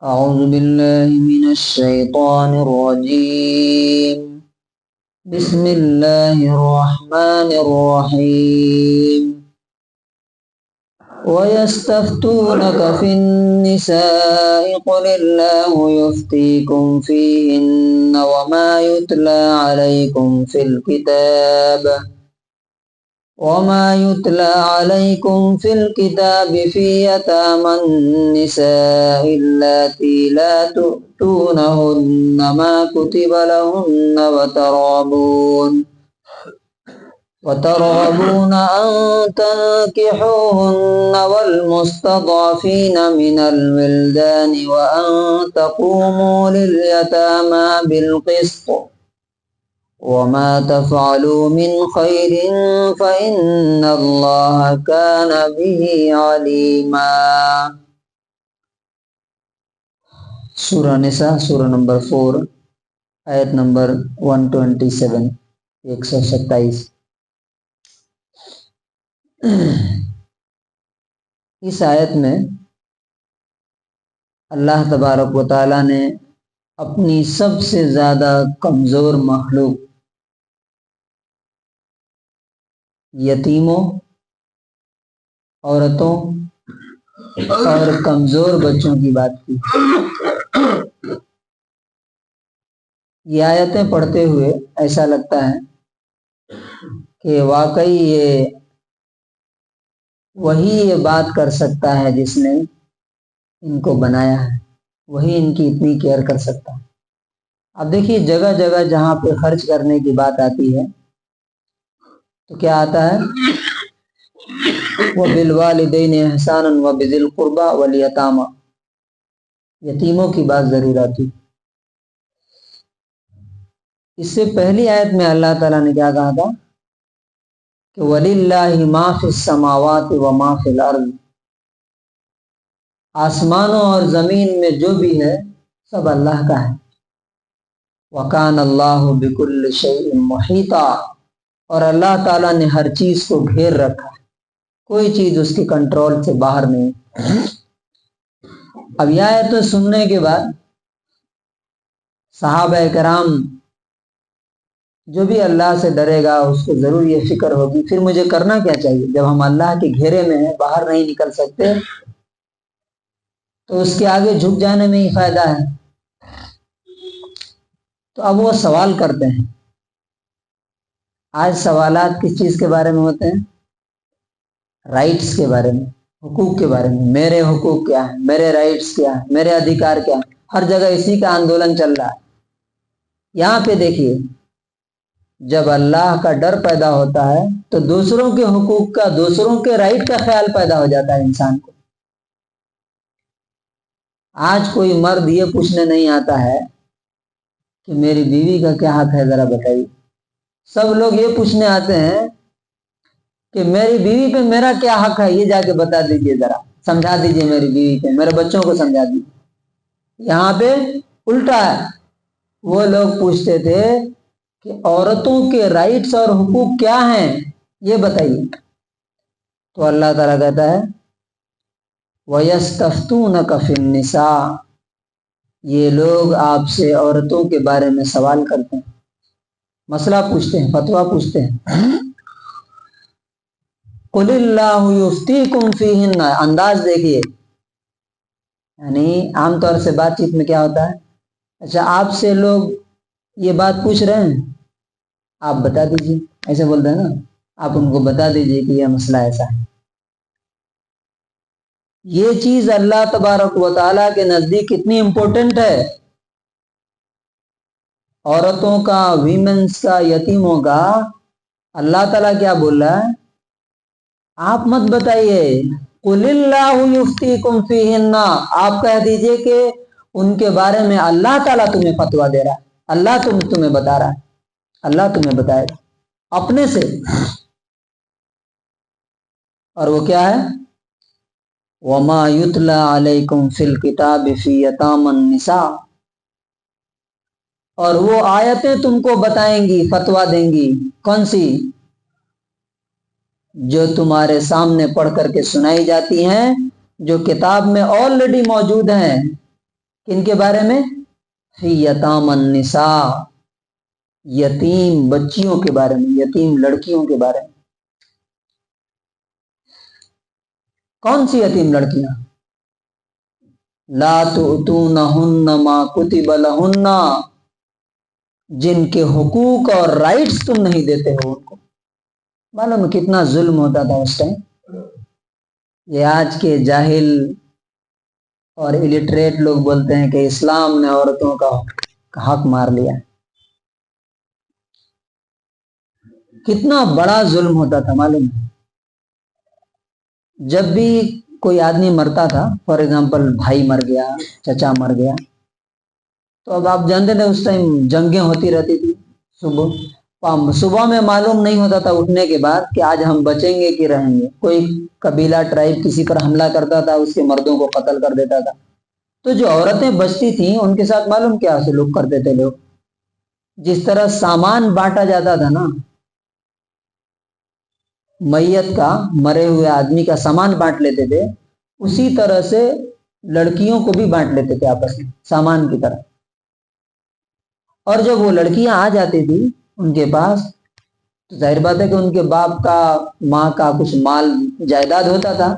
أعوذ بالله من الشيطان الرجيم. بسم الله الرحمن الرحيم. ويستفتونك في النساء قل الله يفتيكم فيهن وما يتلى عليكم في الكتاب في يتامى النساء اللاتي لا تؤتونهن ما كتب لهن وترغبون أن تنكحوهن والمستضعفين من الولدان وأن تقوموا لليتامى بالقسط وما تفعلوا من خير فإن الله كان به عليما. سورہ نساء سورہ نمبر 4 آیت نمبر 127 127. اس آیت میں اللہ تبارک و تعالیٰ نے اپنی سب سے زیادہ کمزور مخلوق یتیموں، عورتوں اور کمزور بچوں کی بات کی. یہ آیتیں پڑھتے ہوئے ایسا لگتا ہے کہ واقعی وہی یہ بات کر سکتا ہے جس نے ان کو بنایا ہے، وہی ان کی اتنی کیئر کر سکتا ہے. اب دیکھیے جگہ جگہ جہاں پہ خرچ کرنے کی بات آتی ہے تو کیا آتا ہے؟ وَبِالْوَالِدَيْنِ إِحْسَانًا وَبِذِي الْقُرْبَى وَالْيَتَامَى. یتیموں کی بات ضرور آتی. اس سے پہلی آیت میں اللہ تعالیٰ نے کیا کہا تھا کہ وَلِلَّهِ مَا فِي السَّمَاوَاتِ وَمَا فِي الْأَرْضِ. آسمانوں اور زمین میں جو بھی ہے سب اللہ کا ہے. وَكَانَ اللَّهُ بِكُلِّ شَيْءٍ مُحِيطًا. اور اللہ تعالیٰ نے ہر چیز کو گھیر رکھا ہے، کوئی چیز اس کے کنٹرول سے باہر نہیں. اب یہ آیت سننے کے بعد صحابہ کرام جو بھی اللہ سے ڈرے گا اس کو ضرور یہ فکر ہوگی پھر مجھے کرنا کیا چاہیے. جب ہم اللہ کے گھیرے میں ہیں، باہر نہیں نکل سکتے، تو اس کے آگے جھک جانے میں ہی فائدہ ہے. تو اب وہ سوال کرتے ہیں. آج سوالات کس چیز کے بارے میں ہوتے ہیں؟ رائٹس کے بارے میں، حقوق کے بارے میں. میرے حقوق کیا ہیں، میرے رائٹس کیا ہیں، میرے ادھیکار کیا ہیں. ہر جگہ اسی کا آندولن چل رہا ہے. یہاں پہ دیکھیے جب اللہ کا ڈر پیدا ہوتا ہے تو دوسروں کے حقوق کا، دوسروں کے رائٹ کا خیال پیدا ہو جاتا ہے انسان کو. آج کوئی مرد یہ پوچھنے نہیں آتا ہے کہ میری بیوی کا کیا حق ہے ذرا بتائیے. سب لوگ یہ پوچھنے آتے ہیں کہ میری بیوی پہ میرا کیا حق ہے، یہ جا کے بتا دیجئے، ذرا سمجھا دیجئے میری بیوی پہ، میرے بچوں کو سمجھا دیجئے. یہاں پہ الٹا ہے. وہ لوگ پوچھتے تھے کہ عورتوں کے رائٹس اور حقوق کیا ہیں یہ بتائیے. تو اللہ تعالیٰ کہتا ہے وَيَسْتَفْتُونَكَ فِي النِّسَاءِ. یہ لوگ آپ سے عورتوں کے بارے میں سوال کرتے ہیں، مسئلہ پوچھتے ہیں، فتویٰ پوچھتے ہیں. قُلِ اللَّهُ يُفْتِيكُمْ فِيهِنَّ. انداز دیکھیے، یعنی عام طور سے بات چیت میں کیا ہوتا ہے، اچھا آپ سے لوگ یہ بات پوچھ رہے ہیں، آپ بتا دیجیے، ایسے بولتے ہیں نا، آپ ان کو بتا دیجیے کہ یہ مسئلہ ایسا ہے. یہ چیز اللہ تبارک و تعالیٰ کے نزدیک کتنی امپورٹنٹ ہے. عورتوں کا، ویمنس کا، یتیموں کا اللہ تعالیٰ کیا بول رہا ہے؟ آپ مت بتائیے. قُلِ اللَّهُ يُفْتِيكُمْ فِيهِنَّ. آپ کہہ دیجئے کہ ان کے بارے میں اللہ تعالیٰ تمہیں فتویٰ دے رہا ہے، اللہ تمہیں بتا رہا ہے، اللہ تمہیں بتائے گا اپنے سے. اور وہ کیا ہے؟ وَمَا يُتْلَى عَلَيْكُمْ فِي الْكِتَابِ فِي يَتَامَى النِّسَاءِ. اور وہ آیتیں تم کو بتائیں گی، فتویٰ دیں گی. کون سی؟ جو تمہارے سامنے پڑھ کر کے سنائی جاتی ہیں، جو کتاب میں آلریڈی موجود ہیں. کن کے بارے میں؟ فی یتام النساء، یتیم بچیوں کے بارے میں، یتیم لڑکیوں کے بارے میں۔ کون سی یتیم لڑکیاں؟ لا تؤتونہن ما کتب لہن، جن کے حقوق اور رائٹس تم نہیں دیتے ہو ان کو۔ معلوم کتنا ظلم ہوتا تھا اس ٹائم۔ یہ آج کے جاہل اور الٹریٹ لوگ بولتے ہیں کہ اسلام نے عورتوں کا حق مار لیا۔ کتنا بڑا ظلم ہوتا تھا معلوم ہے۔ جب بھی کوئی آدمی مرتا تھا، فار ایگزامپل بھائی مر گیا، چچا مر گیا، تو اب آپ جانتے تھے اس ٹائم جنگیں ہوتی رہتی تھی۔ صبح میں معلوم نہیں ہوتا تھا اٹھنے کے بعد کہ آج ہم بچیں گے کہ رہیں گے۔ کوئی قبیلہ ٹرائب کسی پر حملہ کرتا تھا، اس کے مردوں کو قتل کر دیتا تھا۔ تو جو عورتیں بچتی تھیں ان کے ساتھ معلوم کیا سلوک کرتے تھے لوگ؟ جس طرح سامان بانٹا جاتا تھا نا، میت کا، مرے ہوئے آدمی کا سامان بانٹ لیتے تھے، اسی طرح سے لڑکیوں کو بھی بانٹ لیتے تھے آپس میں سامان کی طرح۔ اور جب وہ لڑکیاں آ جاتی تھی ان کے پاس، تو ظاہر بات ہے کہ ان کے باپ کا، ماں کا کچھ مال جائیداد ہوتا تھا،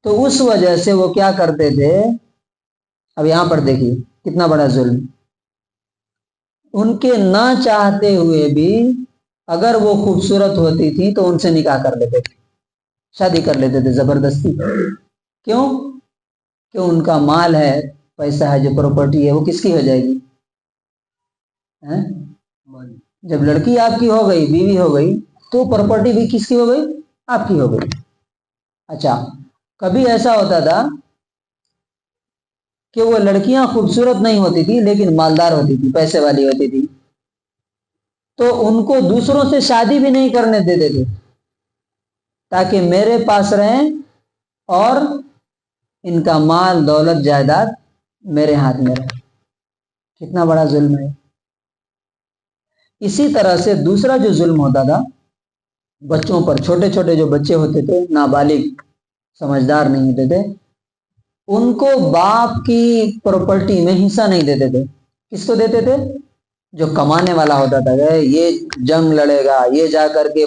تو اس وجہ سے وہ کیا کرتے تھے؟ اب یہاں پر دیکھیے کتنا بڑا ظلم۔ ان کے نہ چاہتے ہوئے بھی اگر وہ خوبصورت ہوتی تھی تو ان سے نکاح کر لیتے تھے، شادی کر لیتے تھے زبردستی۔ کیوں؟ کہ ان کا مال ہے، پیسہ ہے، جو پراپرٹی ہے وہ کس کی ہو جائے گی؟ جب لڑکی آپ کی ہو گئی، بیوی ہو گئی، تو پراپرٹی بھی کس کی ہو گئی؟ آپ کی ہو گئی۔ اچھا، کبھی ایسا ہوتا تھا کہ وہ لڑکیاں خوبصورت نہیں ہوتی تھی لیکن مالدار ہوتی تھی، پیسے والی ہوتی تھی، تو ان کو دوسروں سے شادی بھی نہیں کرنے دیتے تھے تاکہ میرے پاس رہیں اور ان کا مال دولت جائیداد میرے ہاتھ میں رہے۔ کتنا بڑا ظلم ہے۔ اسی طرح سے دوسرا جو ظلم ہوتا تھا بچوں پر، چھوٹے چھوٹے جو بچے ہوتے تھے، نابالغ، سمجھدار نہیں ہوتے تھے، ان کو باپ کی پراپرٹی میں حصہ نہیں دیتے تھے۔ کس کو دیتے تھے؟ جو کمانے والا ہوتا تھا، یہ جنگ لڑے گا، یہ جا کر کے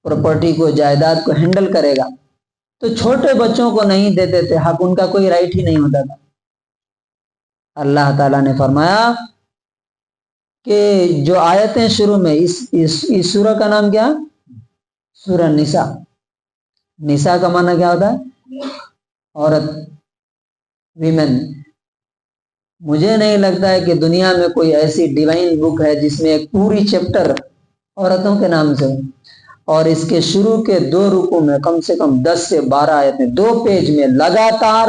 پراپرٹی کو، جائیداد کو ہینڈل کرے گا، تو چھوٹے بچوں کو نہیں دیتے تھے حق، ان کا کوئی رائٹ ہی نہیں ہوتا تھا۔ اللہ تعالیٰ نے فرمایا کہ جو آیتیں شروع میں، اس سورہ کا نام کیا؟ سورہ نساء۔ نساء کا معنی کیا ہوتا ہے؟ عورت، ویمن۔ مجھے نہیں لگتا ہے کہ دنیا میں کوئی ایسی ڈیوائن بک ہے جس میں ایک پوری چیپٹر عورتوں کے نام سے، اور اس کے شروع کے 2 رکوع میں کم سے کم 10 سے 12 آیتیں، 2 پیج میں لگاتار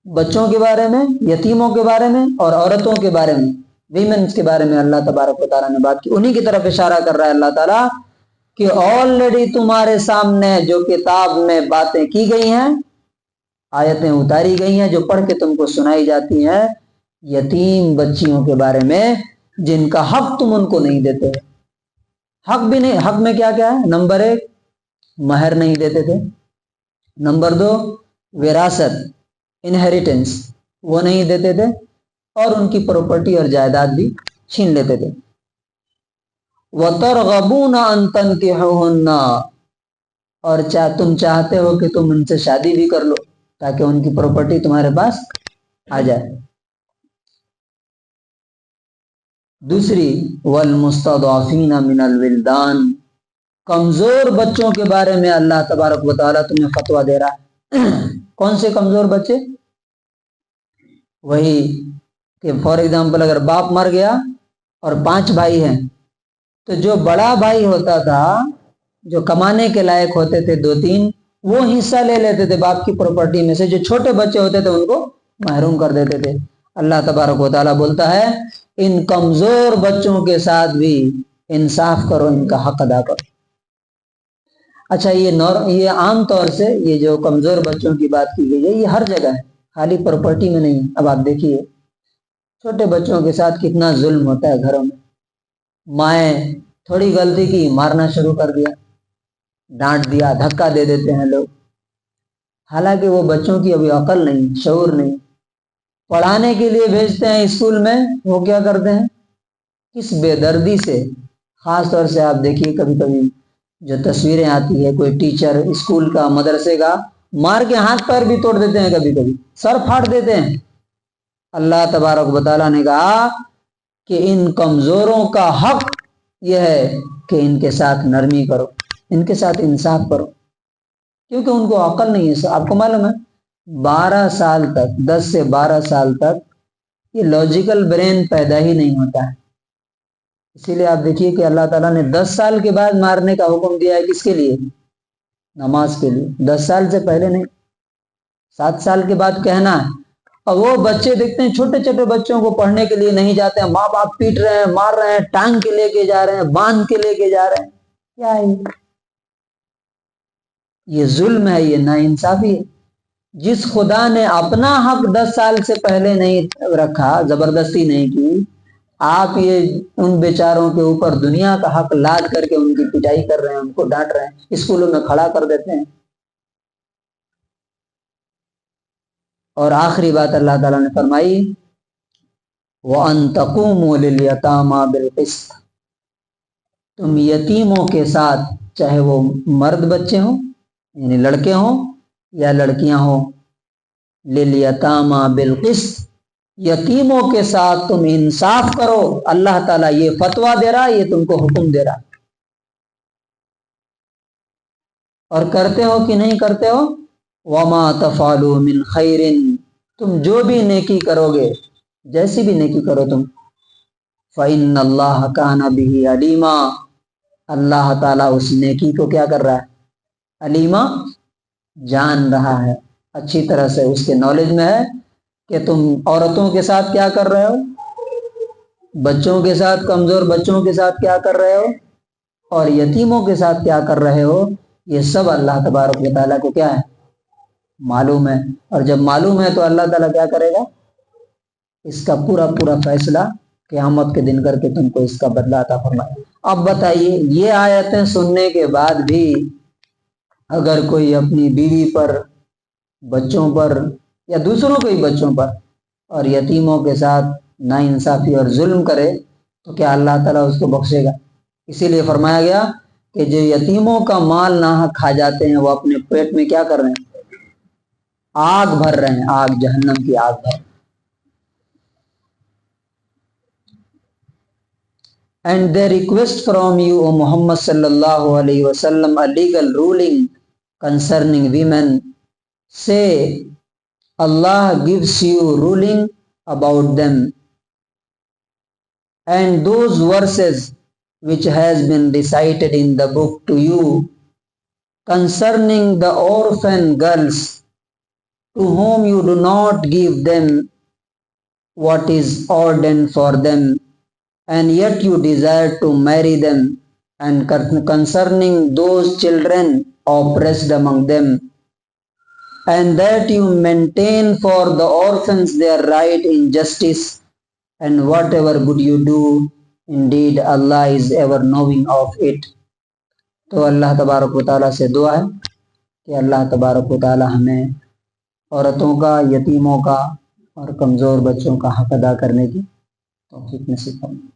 بچوں کے بارے میں، یتیموں کے بارے میں اور عورتوں کے بارے میں، ویمنز کے بارے میں اللہ تبارک و تعالیٰ نے بات کی۔ انہی کی طرف اشارہ کر رہا ہے اللہ تعالیٰ کہ آلریڈی تمہارے سامنے جو کتاب میں باتیں کی گئی ہیں، آیتیں اتاری گئی ہیں جو پڑھ کے تم کو سنائی جاتی ہیں، یتیم بچیوں کے بارے میں جن کا حق تم ان کو نہیں دیتے۔ حق بھی نہیں، حق میں کیا کیا ہے؟ نمبر 1 مہر نہیں دیتے تھے، نمبر 2 وراثت، انہیریٹنس، وہ نہیں دیتے تھے، اور ان کی پراپرٹی اور جائیداد بھی چھین لیتے تھے۔ وَتَرْغَبُونَ أَن تَنْكِحُوهُنَّ، اور تم چاہتے ہو کہ تم ان سے شادی بھی کر لو تاکہ ان کی پراپرٹی تمہارے پاس آ جائے۔ دوسری، وَالْمُسْتَضْعَفِينَ مِنَ الْوِلْدَانِ، کمزور بچوں کے بارے میں اللہ تبارک و تعالیٰ تمہیں فتویٰ دے رہا ہے۔ کون سے کمزور بچے؟ وہی کہ فار ایگزامپل اگر باپ مر گیا اور 5 بھائی ہیں، تو جو بڑا بھائی ہوتا تھا، جو کمانے کے لائق ہوتے تھے 2-3، وہ حصہ لے لیتے تھے باپ کی پراپرٹی میں سے، جو چھوٹے بچے ہوتے تھے ان کو محروم کر دیتے تھے۔ اللہ تبارک و تعالیٰ بولتا ہے ان کمزور بچوں کے ساتھ بھی انصاف کرو، ان کا حق ادا کرو۔ اچھا، یہ عام طور سے یہ جو کمزور بچوں کی بات کی گئی ہے یہ ہر جگہ ہے، خالی پراپرٹی میں نہیں۔ اب آپ دیکھیے چھوٹے بچوں کے ساتھ کتنا ظلم ہوتا ہے گھروں میں۔ مائیں تھوڑی غلطی کی، مارنا شروع کر دیا، ڈانٹ دیا، دھکا دے دیتے ہیں لوگ، حالانکہ وہ بچوں کی ابھی عقل نہیں، شعور نہیں۔ پڑھانے کے لیے بھیجتے ہیں اسکول میں، وہ کیا کرتے ہیں؟ کس بے دردی سے، خاص طور سے آپ دیکھیے کبھی کبھی جو تصویریں آتی ہے، کوئی ٹیچر اسکول کا مدرسے کا مار کے ہاتھ پیر بھی توڑ دیتے ہیں، کبھی کبھی سر پھاڑ دیتے ہیں۔ اللہ تبارک و تعالیٰ نے کہا کہ ان کمزوروں کا حق یہ ہے کہ ان کے ساتھ نرمی کرو، ان کے ساتھ انصاف کرو، کیونکہ ان کو عقل نہیں ہے۔ آپ کو معلوم ہے 12 سال تک، 10 سے 12 سال تک یہ لاجیکل برین پیدا ہی نہیں ہوتا ہے۔ اسی لیے آپ دیکھیے کہ اللہ تعالیٰ نے 10 سال کے بعد مارنے کا حکم دیا ہے، کس کے لیے؟ نماز کے لیے۔ 10 سال سے پہلے نہیں، 7 سال کے بعد کہنا ہے۔ اور وہ بچے دیکھتے ہیں چھوٹے چھوٹے بچوں کو پڑھنے کے لیے نہیں جاتے ہیں، ماں باپ پیٹ رہے ہیں، مار رہے ہیں، ٹانگ کے لے کے جا رہے ہیں، باندھ کے لے کے جا رہے ہیں۔ کیا ہے یہ ظلم ہے، یہ ناانصافی ہے۔ جس خدا نے اپنا حق 10 سال سے پہلے نہیں رکھا، زبردستی نہیں کی، آپ یہ ان بیچاروں کے اوپر دنیا کا حق لاد کر کے ان کی پٹائی کر رہے ہیں، ان کو ڈانٹ رہے ہیں، اسکولوں میں کھڑا کر دیتے ہیں۔ اور آخری بات اللہ تعالیٰ نے فرمائی وَأَن تَقُومُوا لِلْيَتَامَى بِالْقِسْطِ، تم یتیموں کے ساتھ، چاہے وہ مرد بچے ہوں یعنی لڑکے ہوں یا لڑکیاں ہوں، لِلْيَتَامَى بِالْقِسْطِ، یتیموں کے ساتھ تم انصاف کرو۔ اللہ تعالیٰ یہ فتویٰ دے رہا، یہ تم کو حکم دے رہا، اور کرتے ہو کہ نہیں کرتے ہو؟ وَمَا تَفْعَلُوا مِنْ خَيْرٍ، تم جو بھی نیکی کرو گے، جیسی بھی نیکی کرو تم، فَإِنَّ اللَّهَ كَانَ بِهِ عَلِيمًا، اللہ تعالیٰ اس نیکی کو کیا کر رہا ہے؟ علیما، جان رہا ہے، اچھی طرح سے اس کے نالج میں ہے کہ تم عورتوں کے ساتھ کیا کر رہے ہو، بچوں کے ساتھ، کمزور بچوں کے ساتھ کیا کر رہے ہو، اور یتیموں کے ساتھ کیا کر رہے ہو۔ یہ سب اللہ تبارک و تعالیٰ کو کیا ہے؟ معلوم ہے۔ اور جب معلوم ہے تو اللہ تعالیٰ کیا کرے گا؟ اس کا پورا پورا فیصلہ قیامت کے دن کر کے تم کو اس کا بدلہ عطا فرمائے۔ اب بتائیے، یہ آیتیں سننے کے بعد بھی اگر کوئی اپنی بیوی پر، بچوں پر، یا دوسروں کے بچوں پر اور یتیموں کے ساتھ ناانصافی اور ظلم کرے تو کیا اللہ تعالیٰ اس کو بخشے گا؟ اسی لیے فرمایا گیا کہ جو یتیموں کا مال ناحق کھا جاتے ہیں، وہ اپنے پیٹ میں کیا کر رہے ہیں؟ آگ بھر رہے ہیں، آگ، جہنم کی آگ بھر۔ And they request from you, O Muhammad sallallahu alaihi wasallam, a legal ruling concerning women. Say, Allah gives you ruling about them. And those verses which has been recited in the book to you concerning the orphan girls, to whom you do not give them what is ordained for them, and yet you desire to marry them, and concerning those children oppressed among them, and that you maintain for the orphans their right in justice, and whatever good you do, indeed Allah is ever knowing of it. تو اللہ تبارک و تعالیٰ سے دعا ہے کہ اللہ تبارک و تعالیٰ ہمیں عورتوں کا، یتیموں کا اور کمزور بچوں کا حق ادا کرنے کی توفیق نصیب فرمائے۔